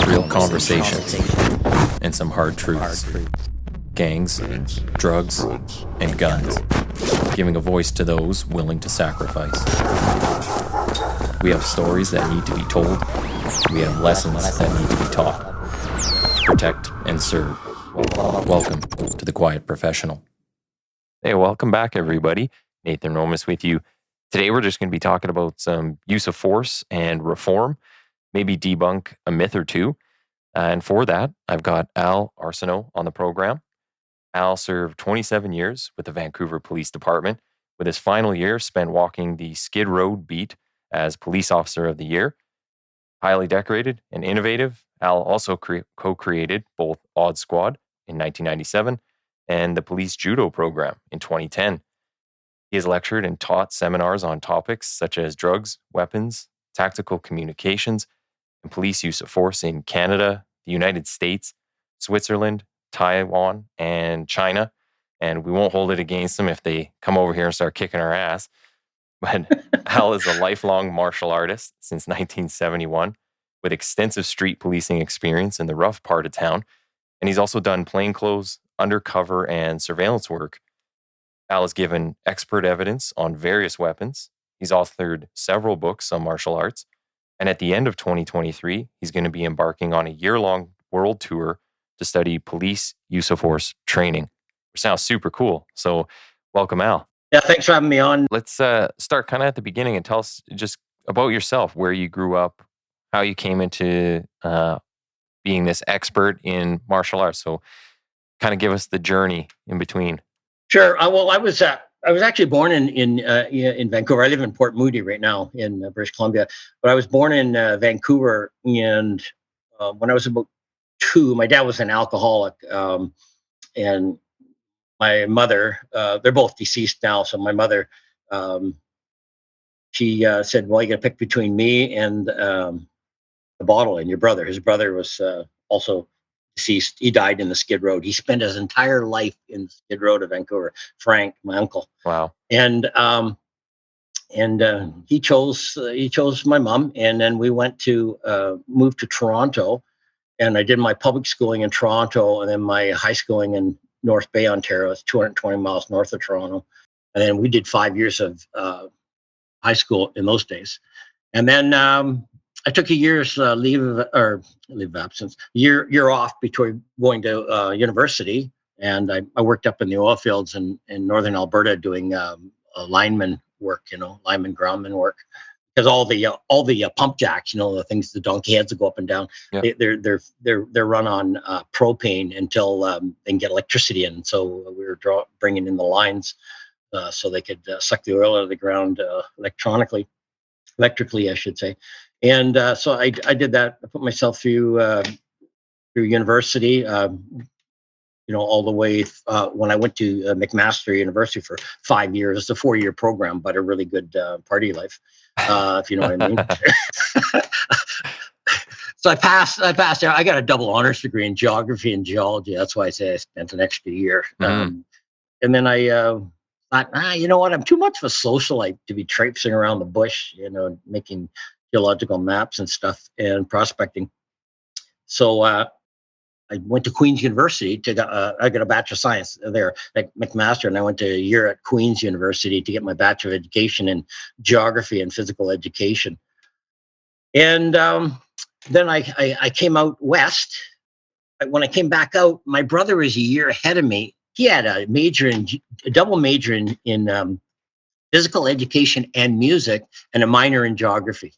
real conversations, and some hard truths. Gangs, drugs, and guns. Giving a voice to those willing to sacrifice. We have stories that need to be told. We have lessons that need to be taught. Protect and serve. Welcome to The Quiet Professional. Hey, welcome back, everybody. Nathan Romas with you. Today, we're just going to be talking about some use of force and reform, maybe debunk a myth or two. And for that, I've got Al Arsenault on the program. Al served 27 years with the Vancouver Police Department, with his final year spent walking the Skid Road beat as Police Officer of the Year. Highly decorated and innovative, Al also co-created both Odd Squad in 1997 and the Police Judo program in 2010. He has lectured and taught seminars on topics such as drugs, weapons, tactical communications, and police use of force in Canada, the United States, Switzerland, Taiwan, and China. And we won't hold it against them if they come over here and start kicking our ass. But Al is a lifelong martial artist since 1971 with extensive street policing experience in the rough part of town. And he's also done plainclothes, undercover, and surveillance work. Al has given expert evidence on various weapons. He's authored several books on martial arts. And at the end of 2023, he's going to be embarking on a year-long world tour to study police use of force training. Which sounds super cool. So welcome, Al. Yeah, thanks for having me on. Let's start kind of at the beginning and tell us just about yourself, where you grew up, how you came into being this expert in martial arts. So kind of give us the journey in between. Sure. Well, I was actually born in Vancouver. I live in Port Moody right now in British Columbia, but I was born in Vancouver, and when I was about 2, my dad was an alcoholic, and my mother, they're both deceased now. So my mother, she said, well, you got to pick between me and the bottle and your brother. His brother was also deceased. He died in the Skid Road. He spent his entire life in the Skid Road of Vancouver. Frank, my uncle. Wow. And he chose my mom. And then we went to move to Toronto. And I did my public schooling in Toronto, and then my high schooling in North Bay, Ontario. It's 220 miles north of Toronto. And then we did 5 years of high school in those days. And then I took a year's leave of absence, year off between going to university. And I worked up in the oil fields in northern Alberta doing lineman work, lineman groundman work. Because all the pump jacks, the things, the donkey heads that go up and down, yeah. they're run on propane until they can get electricity in. So we were bringing in the lines so they could suck the oil out of the ground electrically, I should say. And so I did that. I put myself through university. All the way when I went to McMaster University for 5 years. It's a 4-year program, but a really good party life, if you know what I mean. So I passed. I got a double honors degree in geography and geology. That's why I say I spent an extra year. Mm-hmm. And then I thought, you know what? I'm too much of a socialite to be traipsing around the bush, making geological maps and stuff and prospecting. So I went to Queen's University I got a Bachelor of Science there at McMaster, and I went to a year at Queen's University to get my Bachelor of Education in Geography and Physical Education. And then I came out west. When I came back out, my brother was a year ahead of me. He had a double major in physical education and music, and a minor in geography,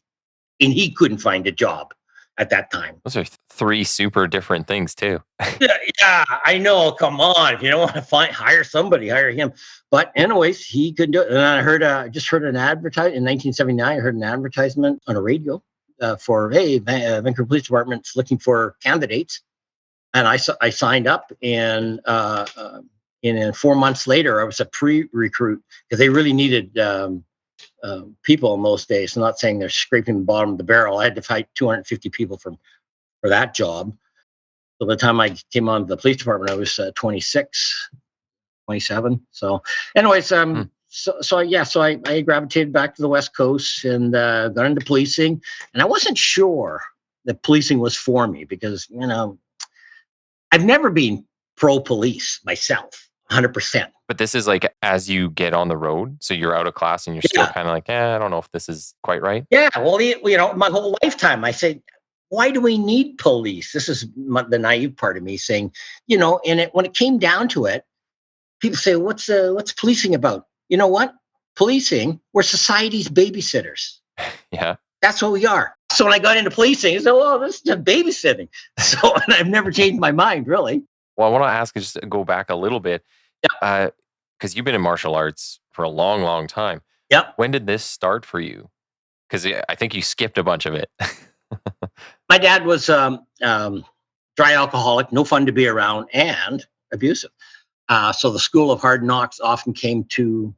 and he couldn't find a job at that time. Those are 3 super different things too. Yeah, I know. Come on, if you don't want to hire somebody, hire him. But anyways, he couldn't do it. And I just heard an advertisement in 1979. I heard an advertisement on a radio for Vancouver Police Department's looking for candidates, and I signed up. And 4 months later, I was a pre-recruit because they really needed people in those days. I'm not saying they're scraping the bottom of the barrel. I had to fight 250 people for that job. So by the time I came on the police department, I was 26, 27. So anyways, so I gravitated back to the West Coast and got into policing. And I wasn't sure that policing was for me because, I've never been pro police myself, 100%. But this is like as you get on the road, so you're out of class and you're still kind of like, I don't know if this is quite right. Yeah, well, my whole lifetime, I say, why do we need police? This is the naive part of me saying, and when it came down to it, people say, what's policing about? You know what? Policing, we're society's babysitters. Yeah. That's what we are. So when I got into policing, I said, well, this is just babysitting. So, and I've never changed my mind, really. Well, I want to ask you, just to go back a little bit, because you've been in martial arts for a long, long time. Yep. When did this start for you? Because I think you skipped a bunch of it. My dad was dry alcoholic, no fun to be around, and abusive. So the school of hard knocks often came to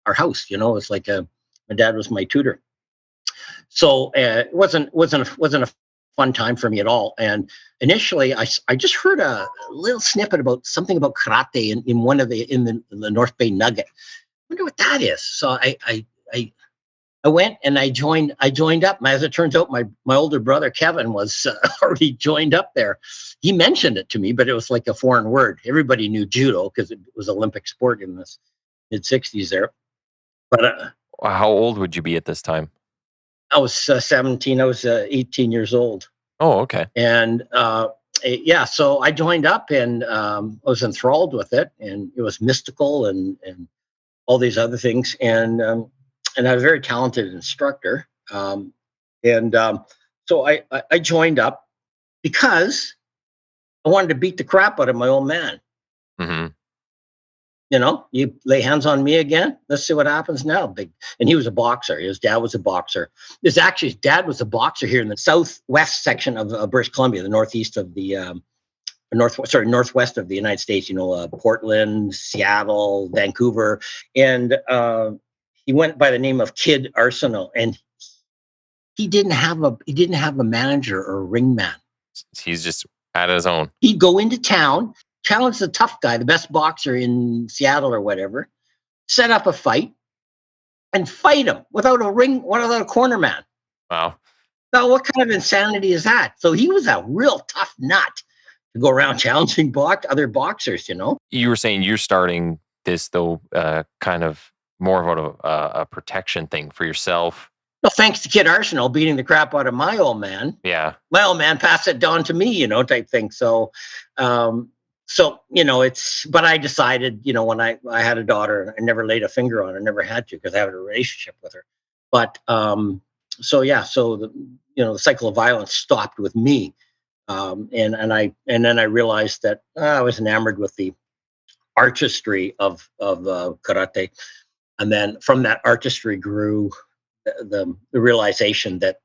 our house. It's like my dad was my tutor. So it wasn't a fun time for me at all. And initially, I just heard a little snippet about something about karate in the North Bay Nugget. I wonder what that is. So I went and I joined up. As it turns out, my older brother Kevin was already joined up there. He mentioned it to me, but it was like a foreign word. Everybody knew judo because it was Olympic sport in the mid '60s there. But how old would you be at this time? I was 17. I was 18 years old. Oh, okay. And so I joined up and I was enthralled with it, and it was mystical and all these other things. And I was a very talented instructor. So I joined up because I wanted to beat the crap out of my old man. Mm-hmm. You lay hands on me again. Let's see what happens now. And he was a boxer. His dad was a boxer. His dad was a boxer here in the southwest section of British Columbia, the northeast of the northwest of the United States. Portland, Seattle, Vancouver, and he went by the name of Kid Arsenault, and he didn't have a manager or a ring man. He's just at his own. He'd go into town, challenge the tough guy, the best boxer in Seattle or whatever, set up a fight, and fight him without a ring, without a corner man. Wow. Now, what kind of insanity is that? So he was a real tough nut to go around challenging other boxers, You were saying you're starting this, though, kind of more of a protection thing for yourself. Well, thanks to Kid Arsenault beating the crap out of my old man. Yeah. My old man passed it down to me, type thing. So, but I decided, when I had a daughter, I never laid a finger on her, never had to, because I had a relationship with her. But, so the cycle of violence stopped with me. And then I realized that I was enamored with the artistry of karate. And then from that artistry grew the realization that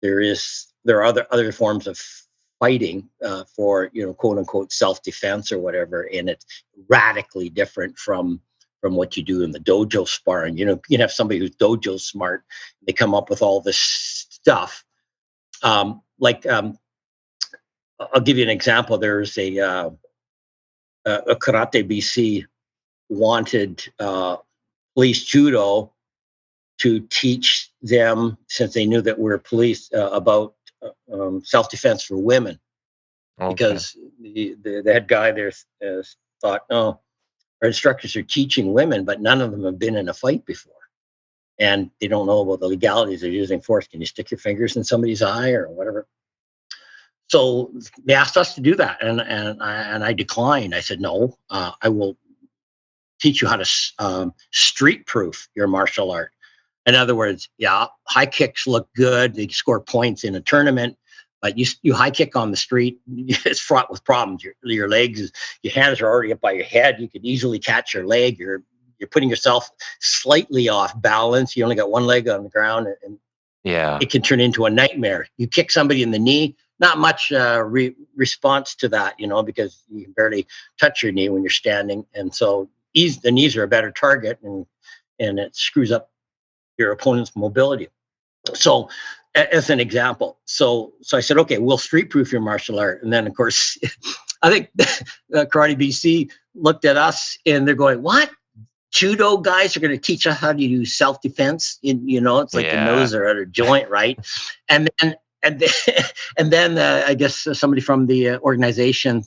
there are other forms of fighting for quote unquote self-defense or whatever, and it's radically different from what you do in the dojo sparring. You can have somebody who's dojo smart, they come up with all this stuff. I'll give you an example. There's a Karate BC wanted police judo to teach them, since they knew that we're police, about self-defense for women. Okay. Because the head guy there thought, no, our instructors are teaching women, but none of them have been in a fight before. And they don't know about the legalities of using force. Can you stick your fingers in somebody's eye or whatever? So they asked us to do that. And I declined. I said, no, I will teach you how to street proof your martial art. In other words, high kicks look good. They score points in a tournament, but you high kick on the street, it's fraught with problems. Your legs, your hands are already up by your head. You could easily catch your leg. You're putting yourself slightly off balance. You only got one leg on the ground, and it can turn into a nightmare. You kick somebody in the knee, not much response to that, because you can barely touch your knee when you're standing. And so the knees are a better target, and it screws up your opponent's mobility. So as an example, so I said, okay, we'll street proof your martial art. And then of course, I think Karate BC looked at us and they're going, what? Judo guys are going to teach us how to do self-defense? It's like the nose are at a joint, right? And and then, I guess somebody from the organization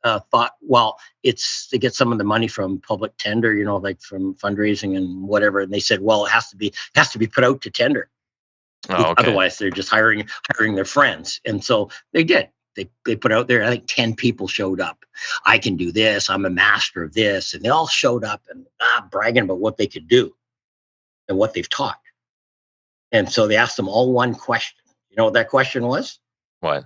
thought, well, it's to get some of the money from public tender, like from fundraising and whatever. And they said, well, it has to be put out to tender. Oh, okay. Otherwise, they're just hiring their friends. And so they did. They put out there, I think 10 people showed up. I can do this. I'm a master of this. And they all showed up and bragging about what they could do and what they've taught. And so they asked them all one question. You know what that question was? What?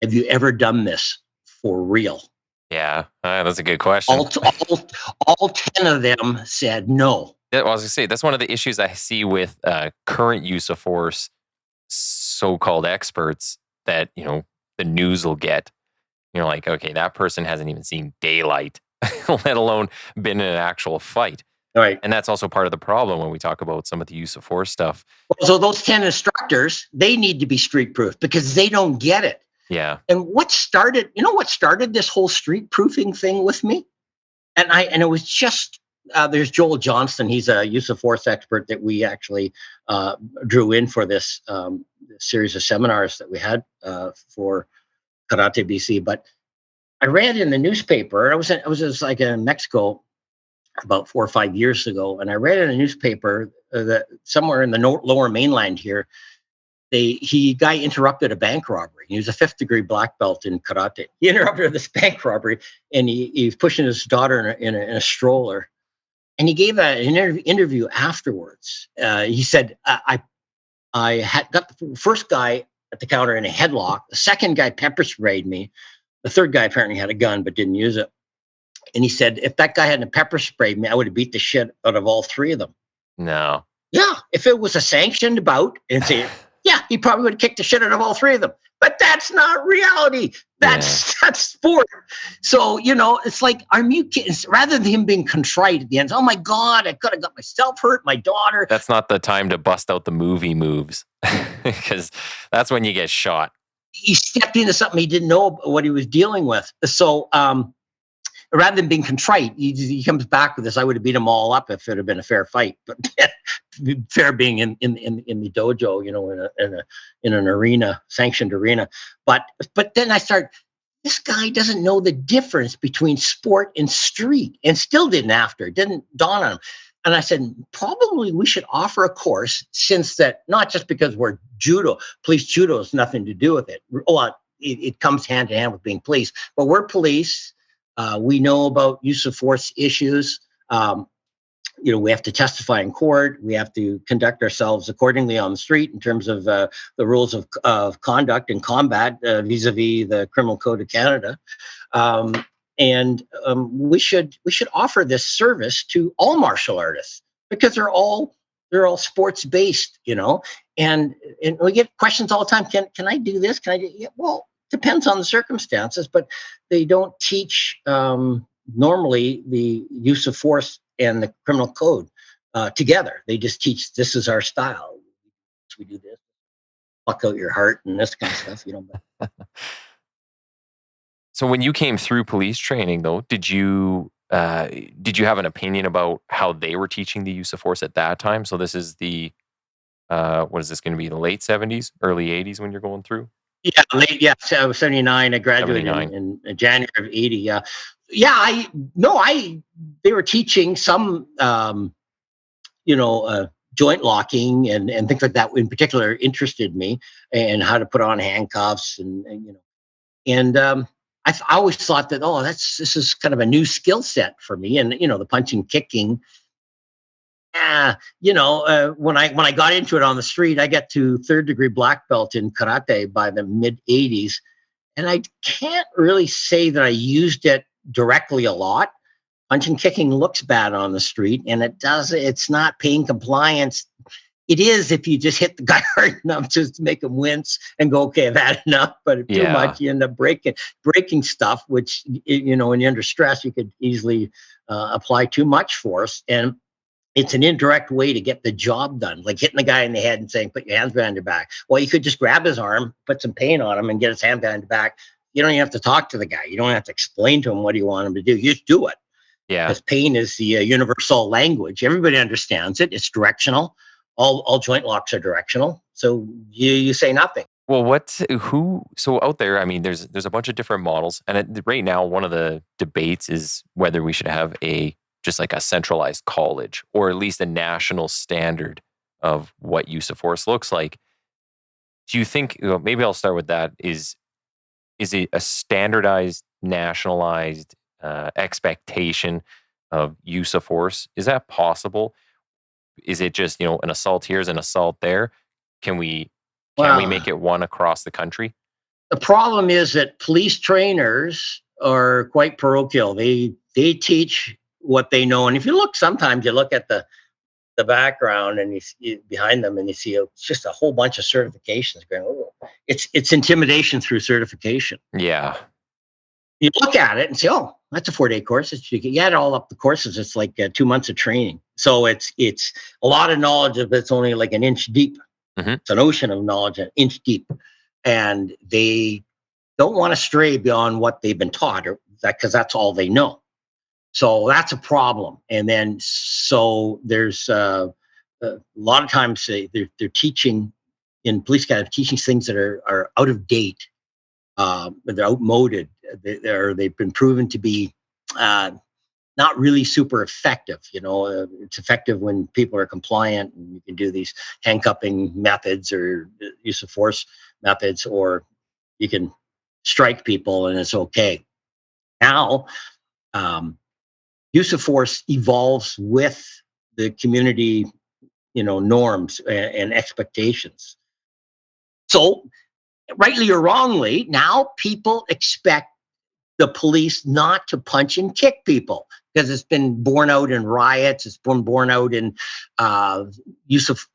Have you ever done this for real? Yeah, that's a good question. All 10 of them said no. Yeah, well, I was going to say, that's one of the issues I see with current use of force, so-called experts that, the news will get. Like, okay, that person hasn't even seen daylight, let alone been in an actual fight. Right. And that's also part of the problem when we talk about some of the use of force stuff. So those 10 instructors, they need to be street proof because they don't get it. Yeah. And what started this whole street proofing thing with me? And it was just, there's Joel Johnston. He's a use of force expert that we actually drew in for this series of seminars that we had for Karate BC. But I read in the newspaper, I was like in Mexico about 4 or 5 years ago, and I read in a newspaper that somewhere in the lower mainland here, guy interrupted a bank robbery. He was a 5th degree black belt in karate. He interrupted this bank robbery, and he was pushing his daughter in a stroller. And he gave an interview afterwards. He said, I had got the first guy at the counter in a headlock. The second guy pepper sprayed me. The third guy apparently had a gun but didn't use it. And he said, if that guy hadn't pepper sprayed me, I would have beat the shit out of all 3 of them. No. Yeah, if it was a sanctioned bout, and say, yeah, he probably would have kicked the shit out of all 3 of them. But that's not reality. That's sport. So, it's like, rather than him being contrite at the end, oh my God, I could have got myself hurt, my daughter. That's not the time to bust out the movie moves because that's when you get shot. He stepped into something he didn't know what he was dealing with. So, rather than being contrite, he comes back with this. I would have beat them all up if it had been a fair fight, but fair being in the dojo, in an arena, sanctioned arena. But then I start. This guy doesn't know the difference between sport and street, and still didn't after. It didn't dawn on him. And I said, probably we should offer a course, since that, not just because we're judo, police judo has nothing to do with it. It comes hand in hand with being police, but we're police. We know about use of force issues. We have to testify in court. We have to conduct ourselves accordingly on the street in terms of the rules of conduct and combat vis-a-vis the Criminal Code of Canada. And we should offer this service to all martial artists because they're all sports based, And we get questions all the time. Can I do this? Can I do? Yeah, well. Depends on the circumstances, but they don't teach normally the use of force and the criminal code together. They just teach, this is our style. We do this, pluck out your heart and this kind of stuff, So when you came through police training, though, did you have an opinion about how they were teaching the use of force at that time? So this is what is this going to be? The late 70s, early 80s when you're going through? Yeah, 79. I graduated in January of 80. They were teaching some, joint locking and things like that. In particular, interested me, and how to put on handcuffs I always thought that this is kind of a new skill set for me, and the punching, kicking. When I got into it on the street, I got to 3rd degree black belt in karate by the mid 80s. And I can't really say that I used it directly a lot. Punching, kicking looks bad on the street, and it's not pain compliance. It is if you just hit the guy hard enough just to make him wince and go, okay, I've had enough. But if too much, you end up breaking stuff, which, when you're under stress, you could easily apply too much force. And it's an indirect way to get the job done, like hitting the guy in the head and saying, put your hands behind your back. Well, you could just grab his arm, put some pain on him, and get his hand behind your back. You don't even have to talk to the guy. You don't have to explain to him what you want him to do. You just do it. Yeah. Because pain is the universal language. Everybody understands it. It's directional. All joint locks are directional. So you say nothing. Well, so out there, I mean, there's a bunch of different models. And right now, one of the debates is whether we should have just like a centralized college, or at least a national standard of what use of force looks like. Do you think, maybe I'll start with that, is it a standardized, nationalized expectation of use of force? Is that possible? Is it just, an assault here is an assault there? Can we make it one across the country? The problem is that police trainers are quite parochial. They teach what they know. And if you look, sometimes you look at the background and you see behind them, and you see it's just a whole bunch of certifications going. Oh, it's intimidation through certification. Yeah. You look at it and say, "Oh, that's a 4-day course." You add all up the courses, it's like 2 months of training. So it's a lot of knowledge, but it's only like an inch deep. Mm-hmm. It's an ocean of knowledge, an inch deep, and they don't want to stray beyond what they've been taught, or because that's all they know. So that's a problem. And then so there's a lot of times they're teaching in police academy, teaching things that are out of date. They're outmoded. They've been proven to be not really super effective. It's effective when people are compliant, and you can do these handcuffing methods or use of force methods, or you can strike people and it's okay. Now, use of force evolves with the community, norms and expectations. So, rightly or wrongly, now people expect the police not to punch and kick people, because it's been borne out in riots. It's been borne out in use of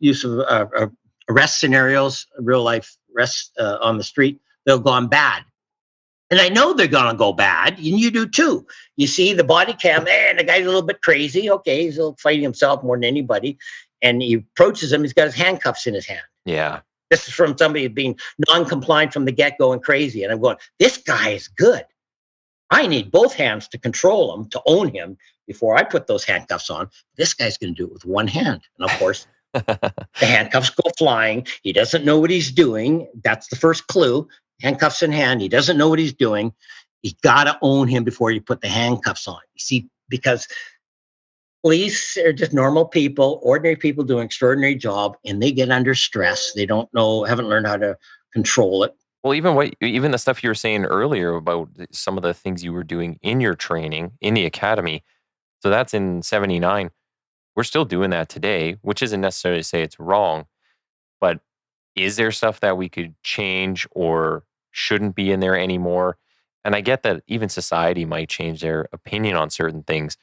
arrest scenarios, real life arrests on the street. They've gone bad. And I know they're going to go bad, and you do too. You see the body cam, and the guy's a little bit crazy. Okay, he's fighting himself more than anybody. And he approaches him, he's got his handcuffs in his hand. Yeah. This is from somebody being non-compliant from the get-go and crazy. And I'm going, this guy is good. I need both hands to control him, to own him before I put those handcuffs on. This guy's going to do it with one hand. And of course, the handcuffs go flying. He doesn't know what he's doing. That's the first clue. Handcuffs in hand. He doesn't know what he's doing. You got to own him before you put the handcuffs on. You see, because police are just normal people, ordinary people doing an extraordinary job, and they get under stress. They don't know, haven't learned how to control it. Well, even the stuff you were saying earlier about some of the things you were doing in your training in the academy. So that's in 79. We're still doing that today, which isn't necessarily to say it's wrong, but is there stuff that we could change or shouldn't be in there anymore? And I get that even society might change their opinion on certain things,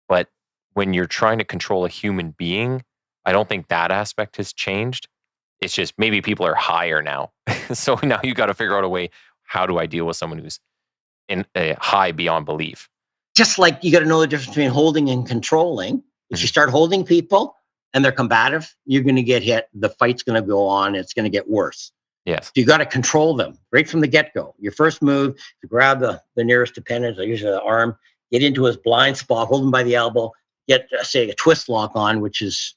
but when you're trying to control a human being, I don't think that aspect has changed. It's just maybe people are higher now. So now you got to figure out a way, how do I deal with someone who's in a high beyond belief? Just like you got to know the difference between holding and controlling. If you start holding people and they're combative, you're going to get hit. The fight's going to go on. It's going to get worse. Yes. So you got to control them right from the get-go. Your first move, to grab the nearest dependent, usually the arm, get into his blind spot, hold him by the elbow, get, say, a twist lock on, which is,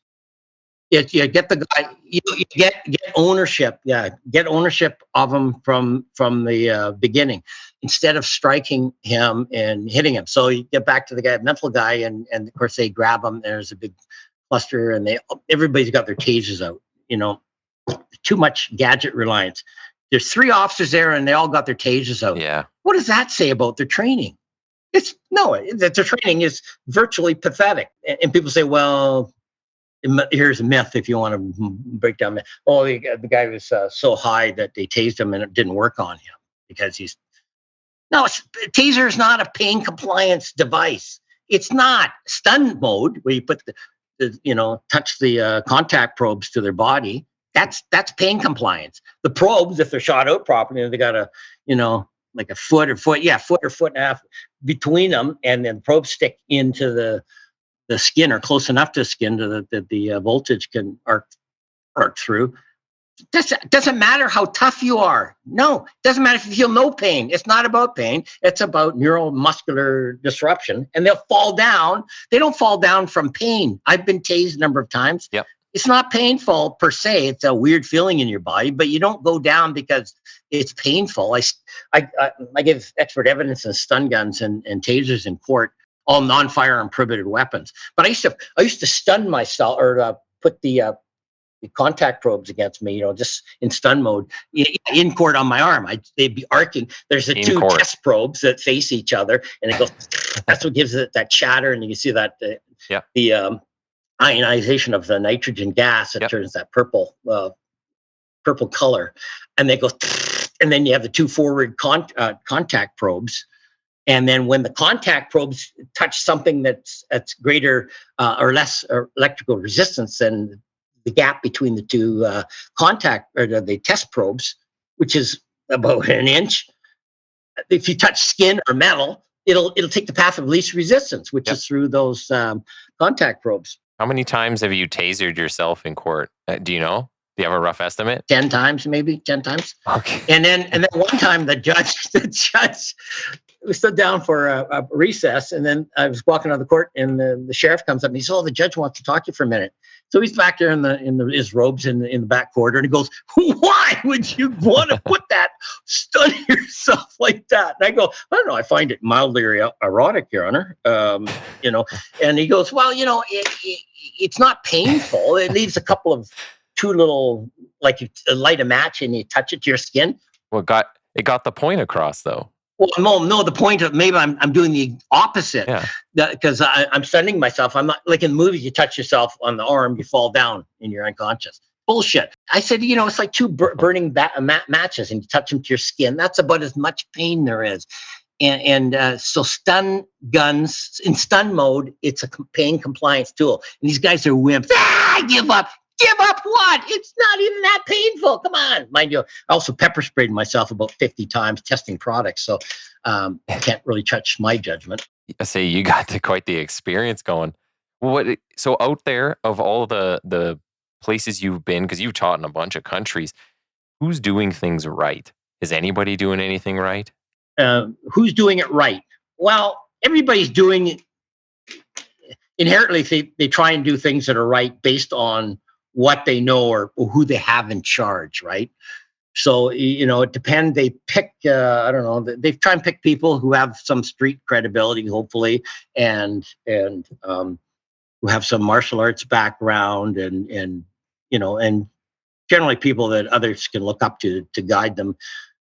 you get the guy, you get ownership. Yeah, get ownership of him from the beginning, instead of striking him and hitting him. So you get back to the guy, mental guy, and of course they grab him. There's a big cluster, and everybody's got their tasers out. Too much gadget reliance. There's 3 officers there, and they all got their tasers out. Yeah. What does that say about their training? Their training is virtually pathetic. And people say, well, here's a myth if you want to break down. Oh, the guy was so high that they tased him and it didn't work on him because taser is not a pain compliance device. It's not stun mode where you put touch the contact probes to their body. That's pain compliance. The probes, if they're shot out properly, they got like a foot or foot and a half between them, and then the probes stick into the skin, or close enough to the skin that the voltage can arc through. Doesn't matter how tough you are. No, it doesn't matter if you feel no pain. It's not about pain. It's about neuromuscular disruption, and they'll fall down. They don't fall down from pain. I've been tased a number of times. Yep. it's not painful per se. It's a weird feeling in your body, but you don't go down because it's painful. I give expert evidence in stun guns and tasers in court, all non-firearm prohibited weapons. But I used to stun myself, or put the contact probes against me, just in stun mode in court on my arm. They'd be arcing. There's the two test probes that face each other, and it goes. That's what gives it that chatter, and you can see that the ionization of the nitrogen gas that turns that purple color, and they go. And then you have the two forward contact probes. And then when the contact probes touch something that's greater or less electrical resistance than the gap between the two contact or the test probes, which is about an inch, if you touch skin or metal, it'll take the path of least resistance, which is through those contact probes. How many times have you tasered yourself in court? Do you know? Do you have a rough estimate? 10 times, maybe 10 times. Okay. And then one time the judge we stood down for a recess, and then I was walking out of the court, and the sheriff comes up and he says, "Oh, the judge wants to talk to you for a minute." So he's back there in his robes in the back corridor, and he goes, "Why would you want to put that, stun yourself like that?" And I go, "I don't know. I find it mildly erotic, Your Honor." And he goes, "Well, it's not painful. It leaves two little, like you light a match and you touch it to your skin." Well, it got the point across, though. Well, no. The point of maybe I'm doing the opposite, because I'm stunning myself. I'm not like in the movies. You touch yourself on the arm, you fall down, and you're unconscious. Bullshit. I said, it's like two burning matches, and you touch them to your skin. That's about as much pain there is. And so stun guns in stun mode, it's a pain compliance tool. And these guys are wimps. Give up. Give up what? It's not even that painful. Come on. Mind you, I also pepper sprayed myself about 50 times testing products. So I can't really touch my judgment. I say you got quite the experience going. So out there, of all the places you've been, because you've taught in a bunch of countries, who's doing things right? Is anybody doing anything right? Who's doing it right? Well, everybody's doing it. Inherently, they try and do things that are right based on what they know or who they have in charge, right? So, it depends. They pick, they try and pick people who have some street credibility, hopefully, and who have some martial arts background and generally people that others can look up to guide them,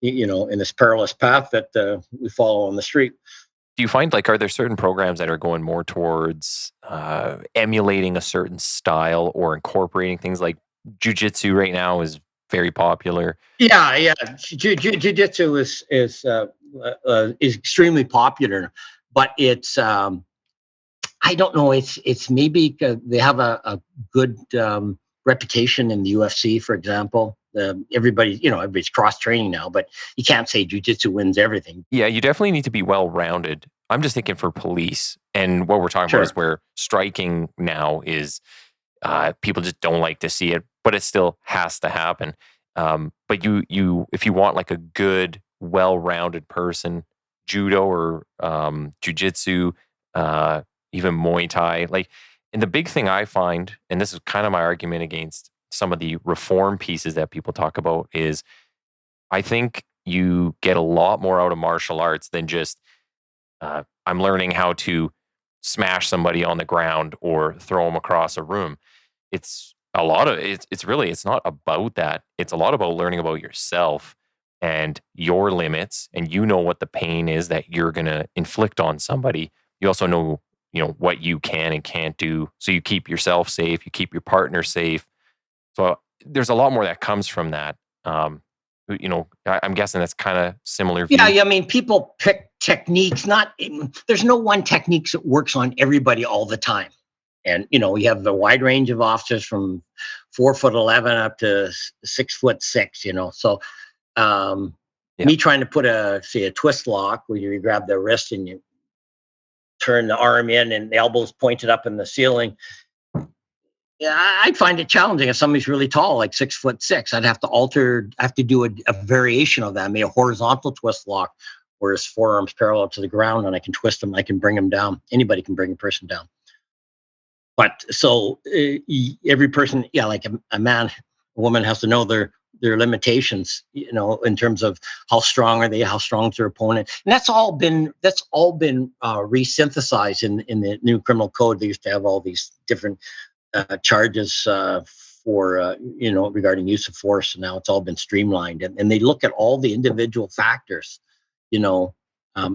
in this perilous path that we follow on the street. Do you find, are there certain programs that are going more towards emulating a certain style or incorporating things like jiu-jitsu right now is very popular? Yeah. Jiu-jitsu is extremely popular, but it's, I don't know, it's maybe they have a good reputation in the UFC, for example. Everybody's cross-training now, but you can't say jiu-jitsu wins everything. Yeah, you definitely need to be well-rounded. I'm just thinking for police, and what we're talking about is where striking now is people just don't like to see it, but it still has to happen. But you if you want a good, well-rounded person, judo or jiu-jitsu, even Muay Thai, and the big thing I find, and this is kind of my argument against some of the reform pieces that people talk about, is I think you get a lot more out of martial arts than just I'm learning how to smash somebody on the ground or throw them across a room. It's a lot of it's not about that. It's a lot about learning about yourself and your limits, and what the pain is that you're going to inflict on somebody. You also know what you can and can't do, so you keep yourself safe, you keep your partner safe. So there's a lot more that comes from that. I'm guessing that's kind of similar. Yeah, I mean, people pick techniques. There's no one technique that works on everybody all the time. And you have the wide range of officers from 4'11" up to 6'6". So me trying to put a twist lock where you grab the wrist and you turn the arm in and the elbows pointed up in the ceiling. Yeah, I'd find it challenging if somebody's really tall, like 6'6". I'd have to do a variation of that, maybe a horizontal twist lock, where his forearms parallel to the ground, and I can twist him. I can bring him down. Anybody can bring a person down. But so every person, yeah, like a man, a woman has to know their limitations, in terms of how strong are they, how strong is their opponent, and that's all been resynthesized in the new criminal code. They used to have all these different charges for regarding use of force, and now it's all been streamlined, and they look at all the individual factors,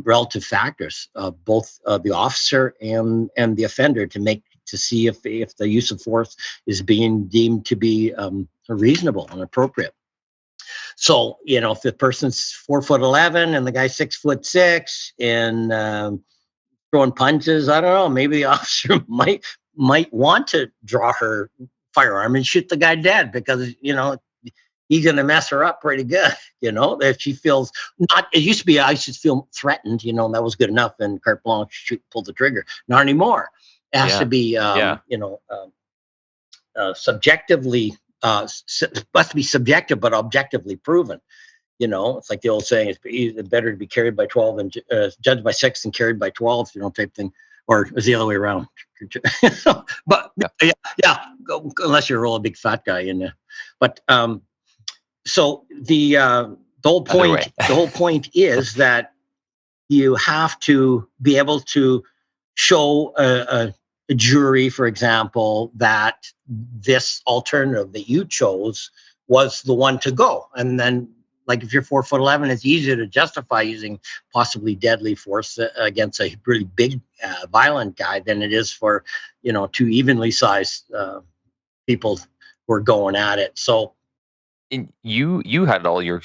relative factors, both the officer and the offender, to see if the use of force is being deemed to be reasonable and appropriate. So, if the person's 4'11" and the guy's 6'6" and throwing punches, I don't know, maybe the officer might want to draw her firearm and shoot the guy dead, because he's going to mess her up pretty good. If she feels not, it used to be I should feel threatened, and that was good enough, and carte blanche, pull the trigger. Not anymore. It has to be, subjectively, must be subjective, but objectively proven. It's like the old saying: it's better to be carried by 12 and judged by 6 and carried by 12, type thing, or is the other way around. But yeah, unless you're a real big fat guy in there. But so the whole point is that you have to be able to show a jury, for example, that this alternative that you chose was the one to go. And then, like, if you're 4'11", it's easier to justify using possibly deadly force against a really big, violent guy than it is for, two evenly sized people who are going at it. So, and you had all your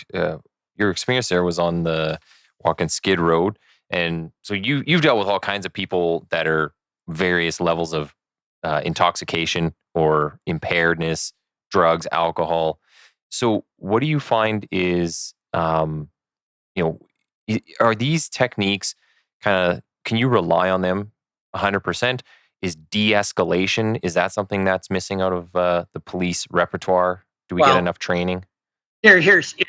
experience there was on the Walk and Skid Road, and so you've dealt with all kinds of people that are various levels of intoxication or impairedness, drugs, alcohol. So what do you find is, are these techniques can you rely on them 100%? Is de-escalation, is that something that's missing out of the police repertoire? Do we get enough training? Here's the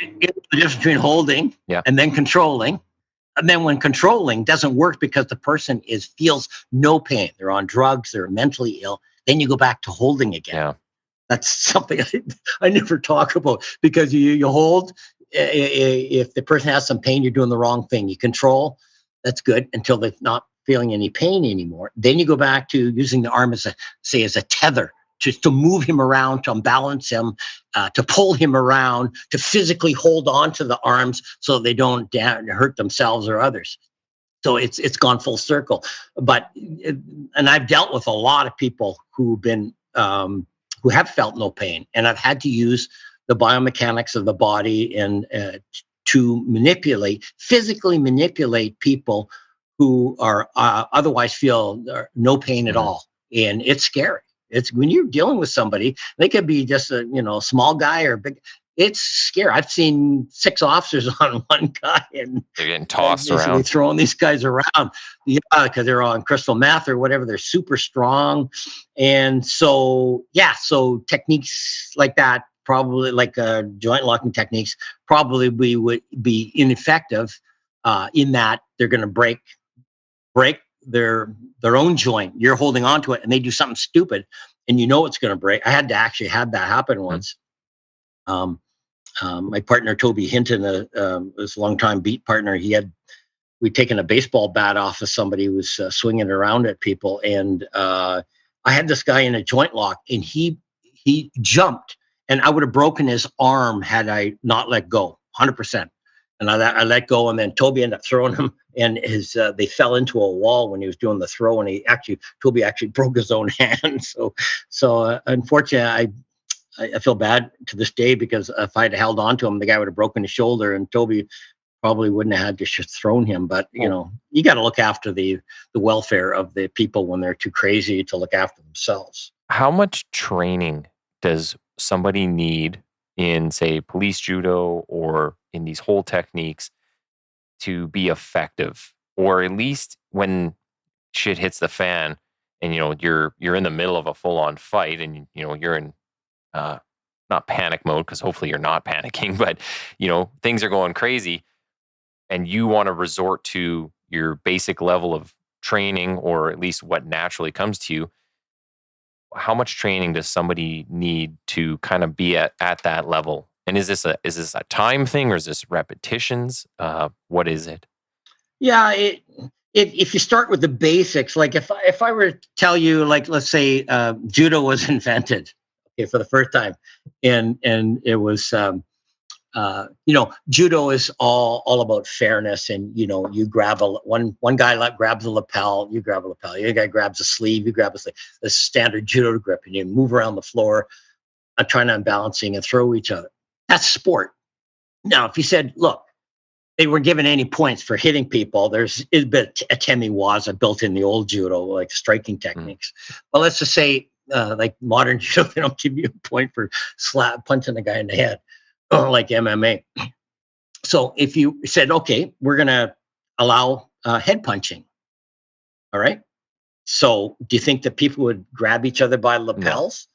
difference between holding and then controlling. And then when controlling doesn't work because the person feels no pain, they're on drugs, they're mentally ill, then you go back to holding again. Yeah. That's something I never talk about, because you hold. If the person has some pain, you're doing the wrong thing. You control, that's good until they're not feeling any pain anymore. Then you go back to using the arm as a tether, to move him around, to unbalance him, to pull him around, to physically hold on to the arms so they don't hurt themselves or others. So it's gone full circle. But and I've dealt with a lot of people who've been who have felt no pain, and I've had to use the biomechanics of the body and to physically manipulate people who are otherwise feel no pain at all, and it's scary. It's when you're dealing with somebody, they could be just a small guy or big. It's scary. I've seen 6 officers on one guy, and they're getting tossed around, throwing these guys around. Yeah, because they're on crystal meth or whatever. They're super strong, and so techniques like that, probably like joint locking techniques, probably would be ineffective in that they're going to break their own joint. You're holding on to it, and they do something stupid, and it's going to break. I had to actually have that happen once. My partner Toby Hinton, was a longtime beat partner. We'd taken a baseball bat off of somebody who was swinging around at people, and I had this guy in a joint lock, and he jumped, and I would have broken his arm had I not let go, 100%. And I let go, and then Toby ended up throwing him, and they fell into a wall when he was doing the throw, and Toby actually broke his own hand. So unfortunately, I feel bad to this day, because if I'd held on to him, the guy would have broken his shoulder, and Toby probably wouldn't have had to thrown him. But you got to look after the welfare of the people when they're too crazy to look after themselves. How much training does somebody need in, say, police judo or in these whole techniques to be effective, or at least when shit hits the fan and you're in the middle of a full-on fight, and you're in not panic mode, because hopefully you're not panicking, but things are going crazy, and you want to resort to your basic level of training, or at least what naturally comes to you. how much training does somebody need to kind of be at that level? And is this a time thing, or is this repetitions? What is it? Yeah, if you start with the basics, like if I were to tell you, like, let's say judo was invented, okay, for the first time, and it was judo is all about fairness, and you grab one guy grabs a lapel, you grab a lapel, the other guy grabs a sleeve, you grab a sleeve, the standard judo grip, and you move around the floor, trying to balancing and throw each other. That's sport. Now, if you said, look, they weren't given any points for hitting people, there's a bit a temiwaza built in the old judo, like striking techniques. But let's just say, like modern judo, they don't give you a point for punching a guy in the head, like MMA. So if you said, okay, we're going to allow head punching, all right? So do you think that people would grab each other by lapels,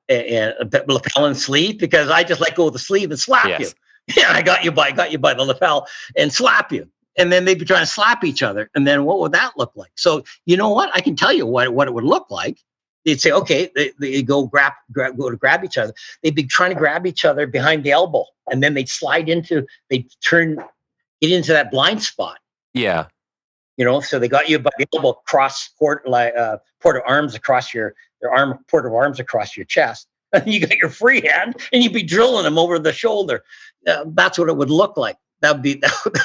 and lapel and sleeve? Because I just let go of the sleeve and slap you. Yeah, I got you by the lapel and slap you. And then they'd be trying to slap each other. And then what would that look like? So you know what? I can tell you what it would look like. They'd say, okay, they go go to grab each other. They'd be trying to grab each other behind the elbow, and then they'd get into that blind spot. Yeah. So they got you by the elbow, port of arms across your arm, port of arms across your chest. And you got your free hand, and you'd be drilling them over the shoulder. That's what it would look like. That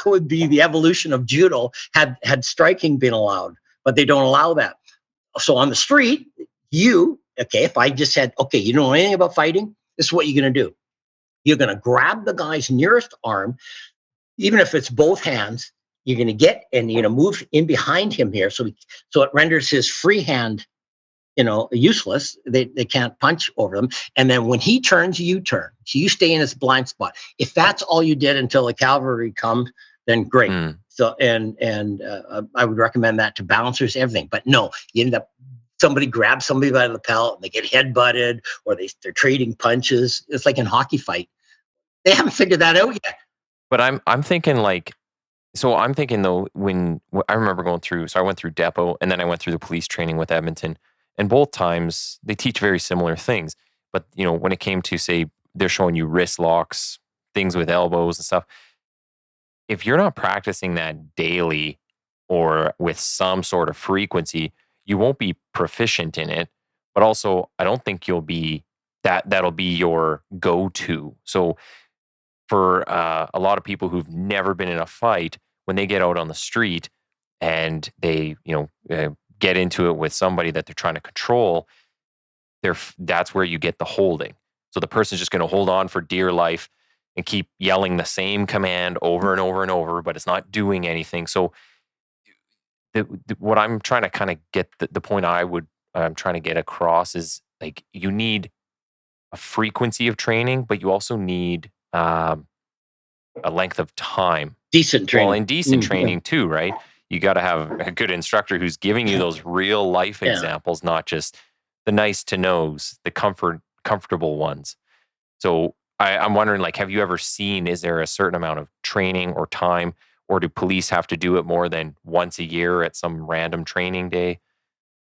would be the evolution of judo had striking been allowed, but they don't allow that. So on the street, if I just said, okay, you don't know anything about fighting, this is what you're going to do. You're going to grab the guy's nearest arm, even if it's both hands. You're going to get and move in behind him here, so it renders his free hand useless. They can't punch over them. And then when he turns, you turn. So you stay in this blind spot. If that's all you did until the cavalry comes, then great. So and I would recommend that to bouncers, everything. But no, you end up somebody grabs somebody by the lapel, and they get head-butted, or they're trading punches. It's like in hockey fight. They haven't figured that out yet. But I'm thinking though, when I remember going through, so I went through depot, and then I went through the police training with Edmonton. And both times they teach very similar things. But, when it came to, say, they're showing you wrist locks, things with elbows and stuff, if you're not practicing that daily or with some sort of frequency, you won't be proficient in it. But also, I don't think you'll be that'll be your go-to. So for a lot of people who've never been in a fight, when they get out on the street and they, get into it with somebody that they're trying to control, that's where you get the holding. So the person's just going to hold on for dear life and keep yelling the same command over and over and over, but it's not doing anything. So what I'm trying to kind of get, the point I'm trying to get across is, like, you need a frequency of training, but you also need a length of time. Decent training. Well, and decent training too, right? You got to have a good instructor who's giving you those real life examples, not just the nice to knows, the comfortable ones. So I'm wondering, like, have you ever seen, is there a certain amount of training or time, or do police have to do it more than once a year at some random training day?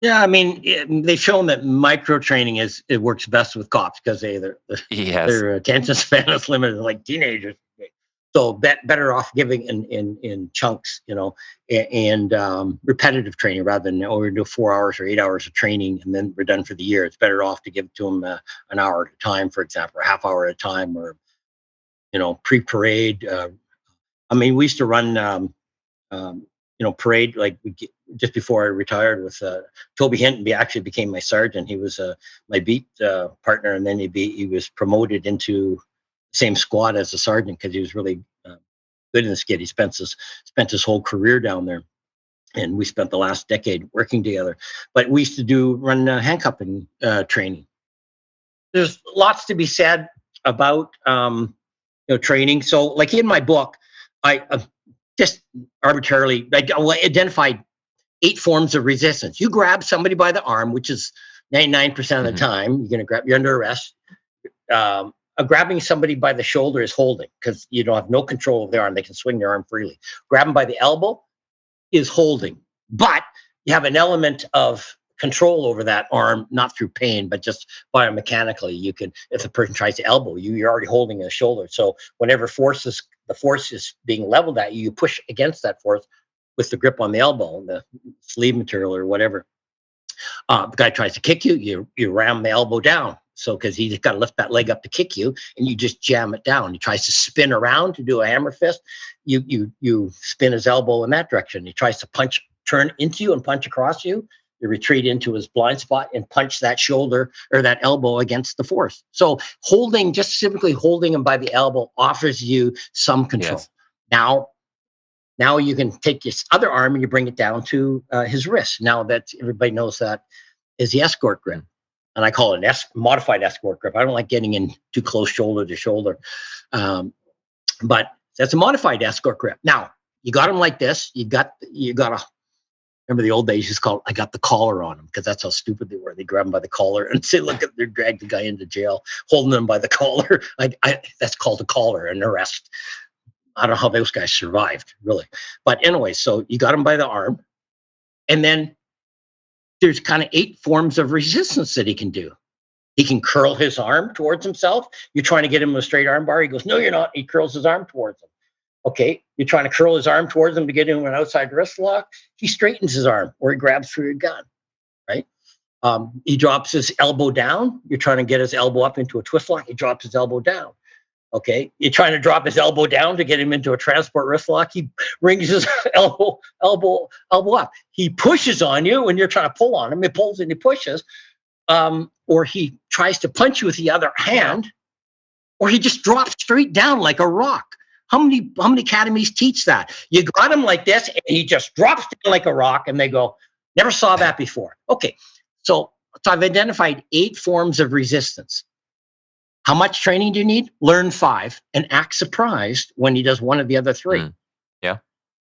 Yeah, I mean, they've shown that micro training it works best with cops, because their attention span is limited, like teenagers. So better off giving in chunks, and repetitive training, rather than we're do 4 hours or 8 hours of training and then we're done for the year. It's better off to give it to them an hour at a time, for example, or a half hour at a time, or pre-parade. We used to run parade, like just before I retired, with Toby Hinton. Actually became my sergeant. He was my beat partner, and then he was promoted into same squad as a sergeant, because he was really good in this kid. He spent his whole career down there, and we spent the last decade working together. But we used to run handcuffing training. There's lots to be said about training. So, like in my book, I just arbitrarily identified 8 forms of resistance. You grab somebody by the arm, which is 99% of the time. You're under arrest. Grabbing somebody by the shoulder is holding, because you don't have no control of their arm. They can swing their arm freely. Grab them by the elbow is holding, but you have an element of control over that arm, not through pain, but just biomechanically. You can, if the person tries to elbow you, you're already holding a shoulder. So whenever the force is being leveled at you, you push against that force with the grip on the elbow, the sleeve material or whatever. The guy tries to kick you, you ram the elbow down. So because he's got to lift that leg up to kick you, and you just jam it down. He tries to spin around to do a hammer fist. You spin his elbow in that direction. He tries to turn into you and punch across you. You retreat into his blind spot and punch that shoulder or that elbow against the force. So just simply holding him by the elbow offers you some control. Yes. Now you can take this other arm and you bring it down to his wrist. Now that everybody knows that is the escort grip. And I call it modified escort grip. I don't like getting in too close shoulder to shoulder. But that's a modified escort grip. Now, you got him like this. You got to, remember the old days, I got the collar on him, because that's how stupid they were. They grab him by the collar and say, look, they dragged the guy into jail, holding him by the collar. That's called a collar, an arrest. I don't know how those guys survived, really. But anyway, so you got him by the arm. And then there's kind of 8 forms of resistance that he can do. He can curl his arm towards himself. You're trying to get him a straight arm bar. He goes, no, you're not. He curls his arm towards him. Okay, you're trying to curl his arm towards him to get him an outside wrist lock. He straightens his arm, or he grabs for your gun, right? He drops his elbow down. You're trying to get his elbow up into a twist lock. He drops his elbow down. Okay, you're trying to drop his elbow down to get him into a transport wrist lock. He brings his elbow up. He pushes on you when you're trying to pull on him. He pulls and he pushes. Or he tries to punch you with the other hand, or he just drops straight down like a rock. How many academies teach that? You got him like this, and he just drops down like a rock, and they go, never saw that before. Okay, so I've identified 8 forms of resistance. How much training do you need? Learn 5 and act surprised when he does one of the other 3. Yeah.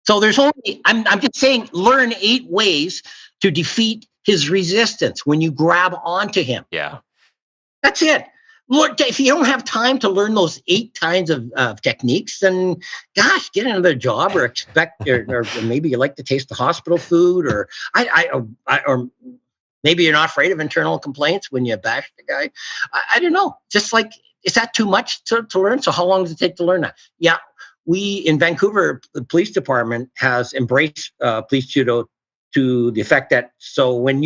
So there's only, I'm just saying, learn 8 ways to defeat his resistance when you grab onto him. Yeah. That's it. Look, if you don't have time to learn those 8 kinds of techniques, then gosh, get another job, or or maybe you like to taste the hospital food, or or maybe you're not afraid of internal complaints when you bash the guy. I don't know. Just like, is that too much to learn? So how long does it take to learn that? Yeah, we in Vancouver, the police department has embraced police judo to the effect that, so when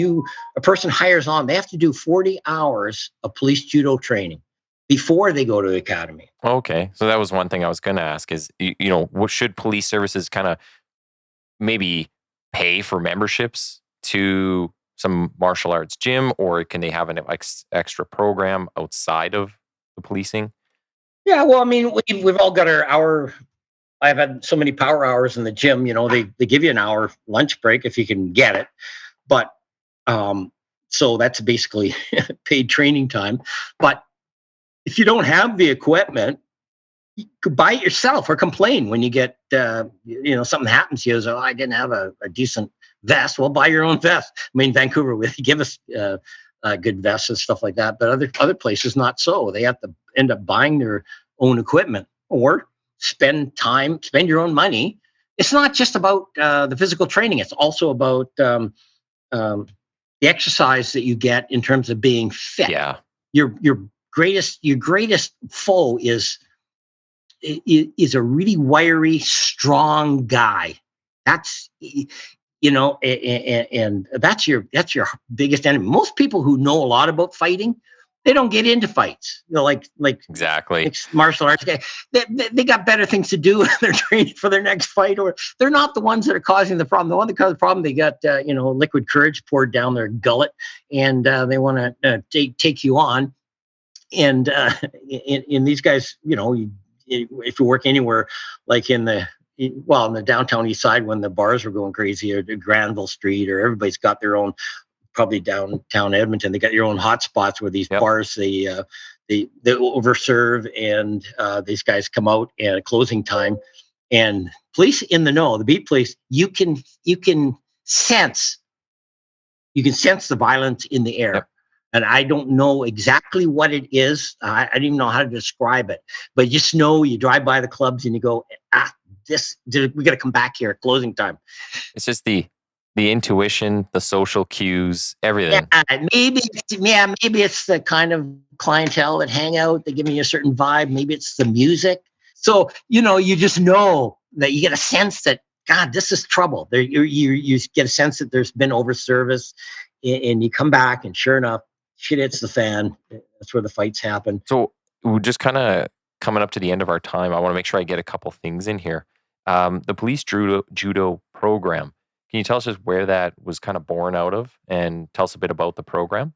a person hires on, they have to do 40 hours of police judo training before they go to the academy. Okay. So that was one thing I was going to ask is, what should police services kind of maybe pay for memberships to some martial arts gym, or can they have an extra program outside of the policing? Yeah, well, I mean, we've all got our I've had so many power hours in the gym, they give you an hour lunch break if you can get it. But so that's basically paid training time. But if you don't have the equipment, you could buy it yourself or complain when you get, something happens to you. So I didn't have a decent vest. Well, buy your own vest. I mean, Vancouver, they give us good vests and stuff like that. But other places, not so. They have to end up buying their own equipment, or spend your own money. It's not just about the physical training. It's also about the exercise that you get in terms of being fit. Yeah. Your greatest foe is a really wiry, strong guy. That's, and that's your biggest enemy. Most people who know a lot about fighting, they don't get into fights. Like exactly martial arts guys. They got better things to do. They're training for their next fight, or they're not the ones that are causing the problem. The one that caused the problem, they got liquid courage poured down their gullet, and they want to take you on. And in these guys, if you work anywhere, like in the downtown east side, when the bars were going crazy, or Granville Street, or everybody's got their own. Probably downtown Edmonton, they got your own hot spots where these bars they overserve, and these guys come out at closing time, and police in the know, the beat police, you can sense the violence in the air. And I don't know exactly what it is. I don't even know how to describe it, but you just know, you drive by the clubs and you go, we got to come back here at closing time. It's just the the intuition, the social cues, everything. Maybe it's the kind of clientele that hang out. They give me a certain vibe. Maybe it's the music. So you just know that you get a sense that God, this is trouble. There, you get a sense that there's been over service, and you come back, and sure enough, shit hits the fan. That's where the fights happen. So we're just kind of coming up to the end of our time. I want to make sure I get a couple things in here. The police judo program. Can you tell us just where that was kind of born out of, and tell us a bit about the program?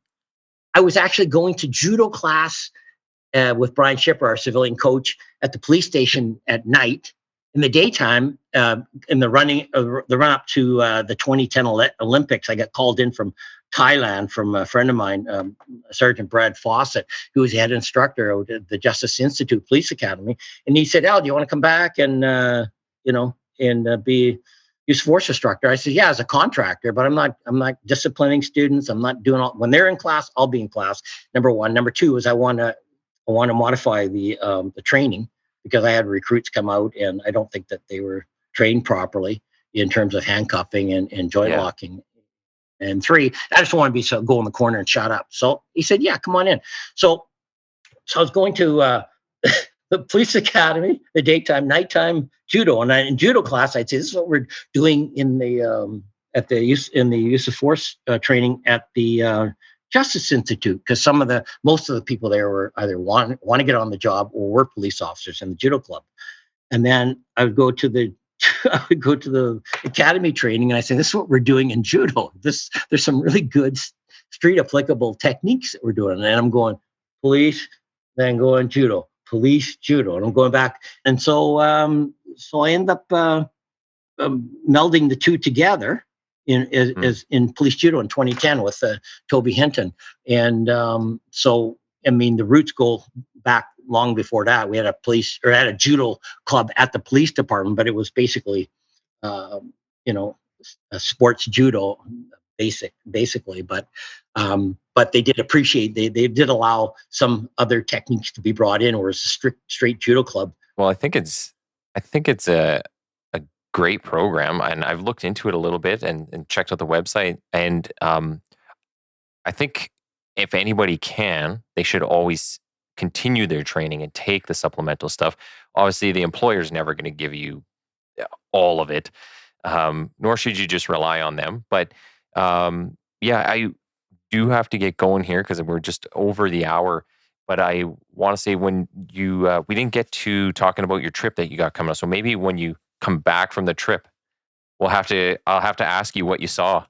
I was actually going to judo class with Brian Shipper, our civilian coach, at the police station at night. In the daytime, in the run up to the 2010 Olympics, I got called in from Thailand from a friend of mine, Sergeant Brad Fawcett, who was the head instructor at the Justice Institute Police Academy, and he said, "Al, do you want to come back and be use force instructor?" I said, "Yeah, as a contractor, but I'm not disciplining students. I'm not doing all when they're in class. I'll be in class." Number one. Number two is I want to modify the training, because I had recruits come out and I don't think that they were trained properly in terms of handcuffing and joint locking. And three, I just want to go in the corner and shut up. So he said, "Yeah, come on in." So I was going to the police academy, the daytime, nighttime judo. And in judo class, I'd say this is what we're doing in the use of force training at the Justice Institute, because most of the people there were either want to get on the job or were police officers in the judo club. And then I would go to the academy training, and I say, "This is what we're doing in judo. There's some really good street applicable techniques that we're doing." And I'm going police, then going judo, police, judo, and I'm going back. And so I end up melding the two together in police judo in 2010 with Toby Hinton. And so, I mean, the roots go back long before that. We had a judo club at the police department, but it was basically, a sports judo basically. But they did appreciate, they did allow some other techniques to be brought in, or it's a straight judo club. Well, I think it's a great program, and I've looked into it a little bit and checked out the website, and I think if anybody can, they should always continue their training and take the supplemental stuff. Obviously, the employer's never going to give you all of it, nor should you just rely on them. But I do have to get going here because we're just over the hour. But I want to say, when we didn't get to talking about your trip that you got coming up, so maybe when you come back from the trip, I'll have to ask you what you saw.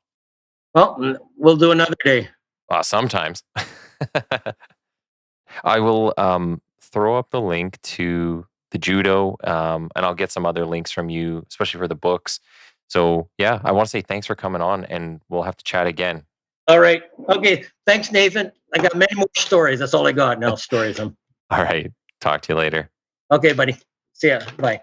Well, we'll do another day. Sometimes. I will throw up the link to the judo, and I'll get some other links from you, especially for the books. So yeah, I want to say thanks for coming on, and we'll have to chat again. All right. Okay. Thanks, Nathan. I got many more stories. That's all I got now. Stories. All right. Talk to you later. Okay, buddy. See ya. Bye.